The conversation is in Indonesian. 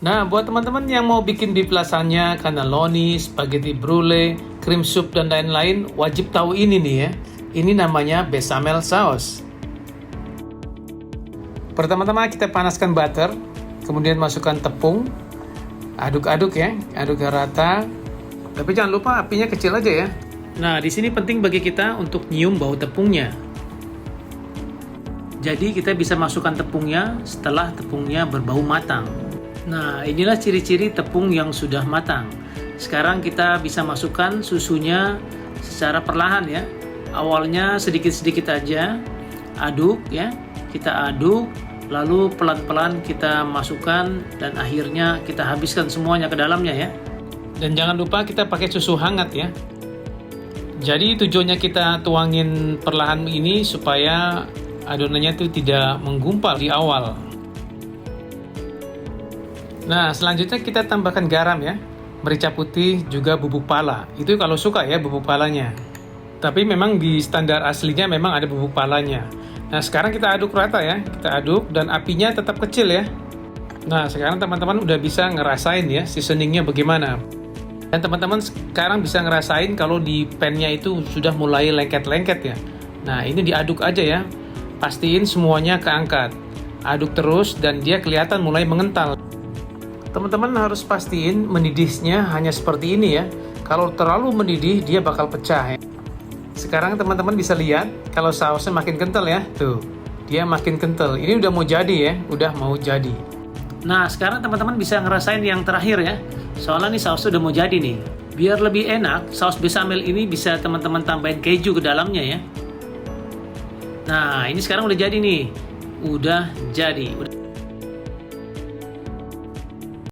Nah, buat teman-teman yang mau bikin beef lasagna, cannelloni, spaghetti brulee, cream soup, dan lain-lain, wajib tahu ini nih ya. Ini namanya bechamel sauce. Pertama-tama kita panaskan butter, kemudian masukkan tepung, aduk-aduk ya, aduk rata. Tapi jangan lupa apinya kecil aja ya. Nah, di sini penting bagi kita untuk nyium bau tepungnya. Jadi kita bisa masukkan tepungnya setelah tepungnya berbau matang. Nah, inilah ciri-ciri tepung yang sudah matang. Sekarang kita bisa masukkan susunya secara perlahan ya. Awalnya sedikit-sedikit aja, aduk ya. Kita aduk, lalu pelan-pelan kita masukkan dan akhirnya kita habiskan semuanya ke dalamnya ya. Dan jangan lupa kita pakai susu hangat ya. Jadi tujuannya kita tuangin perlahan ini supaya adonannya itu tidak menggumpal di awal. Nah, selanjutnya kita tambahkan garam ya, merica putih, juga bubuk pala. Itu kalau suka ya bubuk palanya. Tapi memang di standar aslinya memang ada bubuk palanya. Nah, sekarang kita aduk rata ya, kita aduk dan apinya tetap kecil ya. Nah, sekarang teman-teman udah bisa ngerasain ya seasoningnya bagaimana. Dan teman-teman sekarang bisa ngerasain kalau di pan-nya itu sudah mulai lengket-lengket ya. Nah, ini diaduk aja ya, pastiin semuanya keangkat. Aduk terus dan dia kelihatan mulai mengental. Teman-teman harus pastiin mendidihnya hanya seperti ini ya. Kalau terlalu mendidih dia bakal pecah ya. Sekarang teman-teman bisa lihat kalau sausnya makin kental ya. Tuh, dia makin kental. Ini udah mau jadi ya, udah mau jadi. Nah, sekarang teman-teman bisa ngerasain yang terakhir ya. Soalnya nih sausnya udah mau jadi nih. Biar lebih enak, saus bechamel ini bisa teman-teman tambahin keju ke dalamnya ya. Nah, ini sekarang udah jadi nih. Udah jadi.